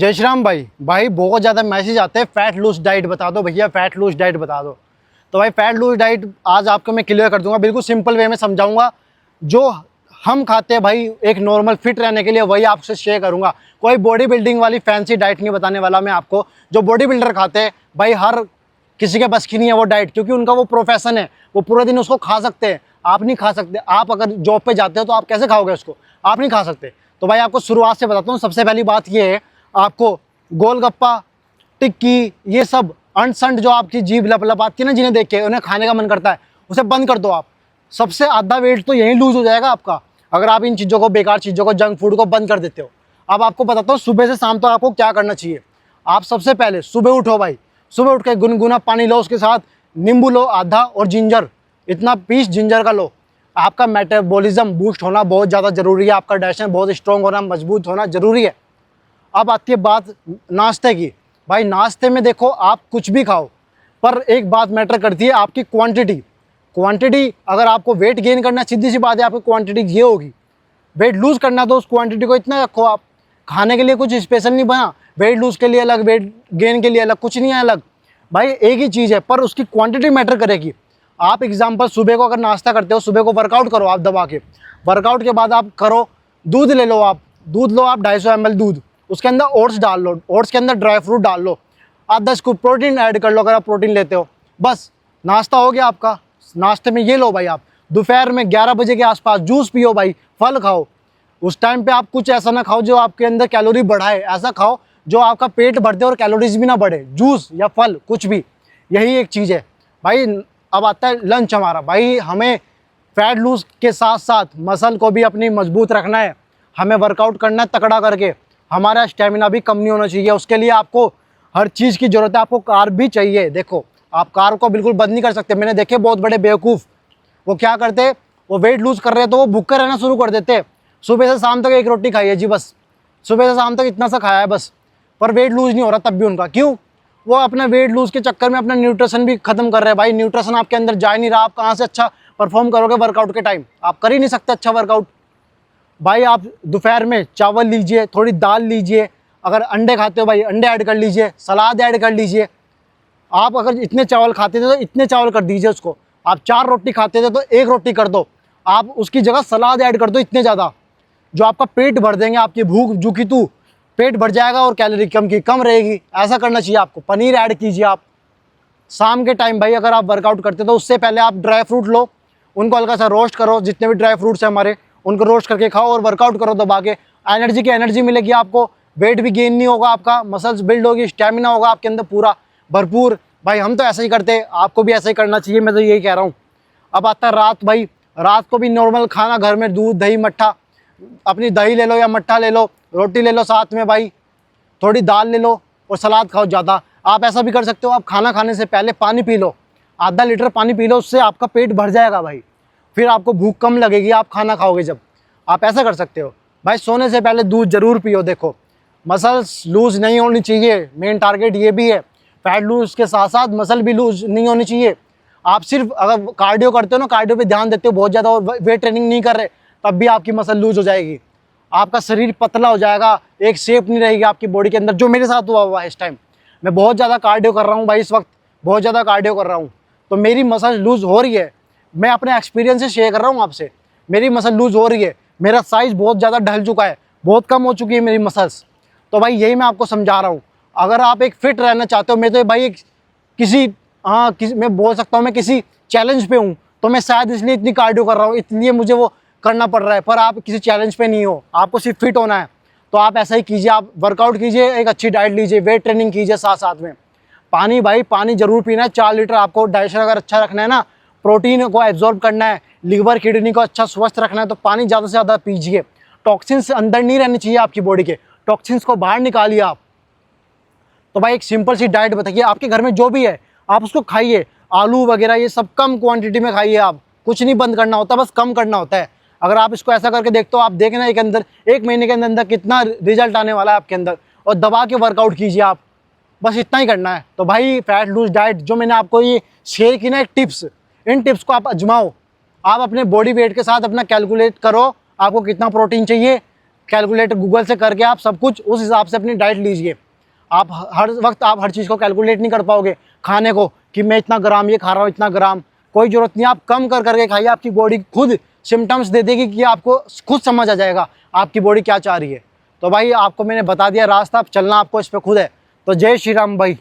जय श्री राम भाई। बहुत ज़्यादा मैसेज आते हैं फैट लूज डाइट बता दो भैया, फैट लूज डाइट बता दो। तो भाई फैट लूज डाइट आज आपको मैं क्लियर कर दूंगा, बिल्कुल सिंपल वे में समझाऊंगा। जो हम खाते हैं भाई एक नॉर्मल फिट रहने के लिए, वही आपसे शेयर करूंगा। कोई बॉडी बिल्डिंग वाली फैंसी डाइट नहीं बताने वाला मैं आपको। जो बॉडी बिल्डर खाते हैं भाई, हर किसी के बस की नहीं है वो डाइट, क्योंकि उनका वो प्रोफेशन है, वो पूरे दिन उसको खा सकते हैं। आप नहीं खा सकते। आप अगर जॉब पे जाते हो तो आप कैसे खाओगे उसको? आप नहीं खा सकते। तो भाई आपको शुरुआत से बताता हूँ। सबसे पहली बात ये है, आपको गोलगप्पा, टिक्की, ये सब अनसंड जो आपकी जीभ लपलपाती है ना, जिन्हें देख के उन्हें खाने का मन करता है, उसे बंद कर दो आप। सबसे आधा वेट तो यहीं लूज हो जाएगा आपका, अगर आप इन चीज़ों को, बेकार चीज़ों को, जंक फूड को बंद कर देते हो। अब आपको बताता हूँ सुबह से शाम तक आपको क्या करना चाहिए। आप सबसे पहले सुबह उठो भाई, सुबह उठ के गुनगुना पानी लो, उसके साथ नींबू लो आधा, और जिंजर, इतना पीस जिंजर का लो। आपका मेटाबॉलिज्म बूस्ट होना बहुत ज़्यादा ज़रूरी है, आपका डाइजेशन बहुत स्ट्रॉन्ग होना, मजबूत होना ज़रूरी है। अब आती है बात नाश्ते की। भाई नाश्ते में देखो, आप कुछ भी खाओ, पर एक बात मैटर करती है, आपकी क्वांटिटी। अगर आपको वेट गेन करना, सीधी सी बात है, आपकी क्वांटिटी ये होगी। वेट लूज़ करना तो उस क्वांटिटी को इतना रखो। आप खाने के लिए कुछ स्पेशल नहीं बना, वेट लूज़ के लिए अलग, वेट गेन के लिए अलग, कुछ नहीं है अलग। भाई एक ही चीज़ है, पर उसकी क्वांटिटी मैटर करेगी। आप एग्जाम्पल, सुबह को अगर नाश्ता करते हो, सुबह को वर्कआउट करो आप दबा के। वर्कआउट के बाद आप करो, दूध ले लो आप, 250 ml दूध, उसके अंदर ओट्स डाल लो, ओट्स के अंदर ड्राई फ्रूट डाल लो, 8-10 स्कूप प्रोटीन ऐड कर लो अगर आप प्रोटीन लेते हो। बस नाश्ता हो गया आपका। नाश्ते में ये लो भाई आप। दोपहर में 11 बजे के आसपास जूस पियो भाई, फल खाओ। उस टाइम पे आप कुछ ऐसा ना खाओ जो आपके अंदर कैलोरी बढ़ाए, ऐसा खाओ जो आपका पेट भर दे और कैलोरीज भी ना बढ़े। जूस या फल, कुछ भी, यही एक चीज़ है भाई। अब आता है लंच हमारा। भाई हमें फैट लूज के साथ साथ मसल को भी अपनी मजबूत रखना है, हमें वर्कआउट करना है तगड़ा करके। हमारा स्टेमिना भी कम नहीं होना चाहिए, उसके लिए आपको हर चीज़ की ज़रूरत है। आपको कार्ब भी चाहिए। देखो, आप कार्ब को बिल्कुल बंद नहीं कर सकते। मैंने देखे बहुत बड़े बेवकूफ़, वो क्या करते, वो वेट लूज़ कर रहे हैं तो वो भूखे रहना शुरू कर देते। सुबह से शाम तक एक रोटी खाई है जी, बस सुबह से शाम तक इतना सा खाया है बस, पर वेट लूज़ नहीं हो रहा तब भी उनका। क्यों? वो अपना वेट लूज़ के चक्कर में अपना न्यूट्रिशन भी खत्म कर रहे हैं। भाई न्यूट्रिशन आपके अंदर जा नहीं रहा, आप कहाँ से अच्छा परफॉर्म करोगे वर्कआउट के टाइम? आप कर ही नहीं सकते अच्छा वर्कआउट। भाई आप दोपहर में चावल लीजिए, थोड़ी दाल लीजिए, अगर अंडे खाते हो भाई अंडे ऐड कर लीजिए, सलाद ऐड कर लीजिए। आप अगर इतने चावल खाते थे तो इतने चावल कर दीजिए उसको। आप 4 रोटी खाते थे तो 1 रोटी कर दो, आप उसकी जगह सलाद ऐड कर दो इतने ज़्यादा, जो आपका पेट भर देंगे। आपकी भूख जो कि तू पेट भर जाएगा और कैलोरी कम की कम रहेगी। ऐसा करना चाहिए आपको। पनीर ऐड कीजिए आप शाम के टाइम। भाई अगर आप वर्कआउट करते तो उससे पहले आप ड्राई फ्रूट लो, उनको हल्का सा रोस्ट करो, जितने भी ड्राई फ्रूट्स हैं हमारे उनको रोस्ट करके खाओ और वर्कआउट करो दबा के। एनर्जी की एनर्जी मिलेगी आपको, वेट भी गेन नहीं होगा आपका, मसल्स बिल्ड होगी, स्टेमिना होगा आपके अंदर पूरा भरपूर। भाई हम तो ऐसा ही करते हैं, आपको भी ऐसा ही करना चाहिए, मैं तो यही कह रहा हूँ। अब आता है रात। भाई रात को भी नॉर्मल खाना, घर में दूध दही मट्ठा, अपनी दही ले लो या मट्ठा ले लो, रोटी ले लो साथ में भाई, थोड़ी दाल ले लो और सलाद खाओ ज़्यादा। आप ऐसा भी कर सकते हो, आप खाना खाने से पहले पानी पी लो, आधा लीटर पानी पी लो, उससे आपका पेट भर जाएगा भाई, फिर आपको भूख कम लगेगी आप खाना खाओगे जब। आप ऐसा कर सकते हो। भाई सोने से पहले दूध ज़रूर पियो। देखो मसल्स लूज़ नहीं होनी चाहिए, मेन टारगेट ये भी है। फैट लूज़ के साथ साथ मसल भी लूज़ नहीं होनी चाहिए। आप सिर्फ अगर कार्डियो करते हो ना, कार्डियो पे ध्यान देते हो बहुत ज़्यादा और वेट ट्रेनिंग नहीं कर रहे, तब भी आपकी मसल लूज़ हो जाएगी, आपका शरीर पतला हो जाएगा, एक शेप नहीं रहेगी आपकी बॉडी के अंदर, जो मेरे साथ हुआ है। इस टाइम मैं बहुत ज़्यादा कार्डियो कर रहा हूँ भाई, इस वक्त बहुत ज़्यादा कार्डियो कर रहा हूँ, तो मेरी मसल लूज़ हो रही है। मैं अपने एक्सपीरियंस से शेयर कर रहा हूँ आपसे, मेरी मसल लूज़ हो रही है, मेरा साइज़ बहुत ज़्यादा ढल चुका है, बहुत कम हो चुकी है मेरी मसल्स। तो भाई यही मैं आपको समझा रहा हूँ। अगर आप एक फिट रहना चाहते हो, मैं तो भाई मैं बोल सकता हूँ मैं किसी चैलेंज पे हूँ, तो मैं शायद इसलिए इतनी कार्डियो कर रहा हूँ, इसलिए मुझे वो करना पड़ रहा है। पर आप किसी चैलेंज पे नहीं हो, आपको सिर्फ फिट होना है, तो आप ऐसा ही कीजिए। आप वर्कआउट कीजिए, एक अच्छी डाइट लीजिए, वेट ट्रेनिंग कीजिए, साथ साथ में पानी। भाई पानी जरूर पीना है, 4 लीटर। आपको डाइजेशन अगर अच्छा रखना है ना, प्रोटीन को एब्जॉर्ब करना है, लिवर किडनी को अच्छा स्वस्थ रखना है, तो पानी ज़्यादा से ज़्यादा पीजिए। टॉक्सिन्स अंदर नहीं रहने चाहिए आपकी बॉडी के, टॉक्सिन्स को बाहर निकालिए आप। तो भाई एक सिंपल सी डाइट बताइए, आपके घर में जो भी है आप उसको खाइए। आलू वगैरह ये सब कम क्वांटिटी में खाइए। आप कुछ नहीं बंद करना होता, बस कम करना होता है। अगर आप इसको ऐसा करके देखते हो, आप देखना एक महीने के अंदर कितना रिजल्ट आने वाला है आपके अंदर, और दबा के वर्कआउट कीजिए आप, बस इतना ही करना है। तो भाई फैट लूज डाइट जो मैंने आपको ये शेयर की ना, एक टिप्स, इन टिप्स को आप आजमाओ। आप अपने बॉडी वेट के साथ अपना कैलकुलेट करो, आपको कितना प्रोटीन चाहिए, कैलकुलेटर गूगल से करके आप सब कुछ उस हिसाब से अपनी डाइट लीजिए। आप हर वक्त आप हर चीज़ को कैलकुलेट नहीं कर पाओगे खाने को, कि मैं इतना ग्राम ये खा रहा हूँ, इतना ग्राम, कोई ज़रूरत नहीं। आप कम कर करके खाइए, आपकी बॉडी खुद सिम्टम्स दे देगी कि आपको खुद समझ आ जाएगा आपकी बॉडी क्या चाह रही है। तो भाई आपको मैंने बता दिया रास्ता, अब चलना आपको इस पर खुद है। तो जय श्री राम भाई।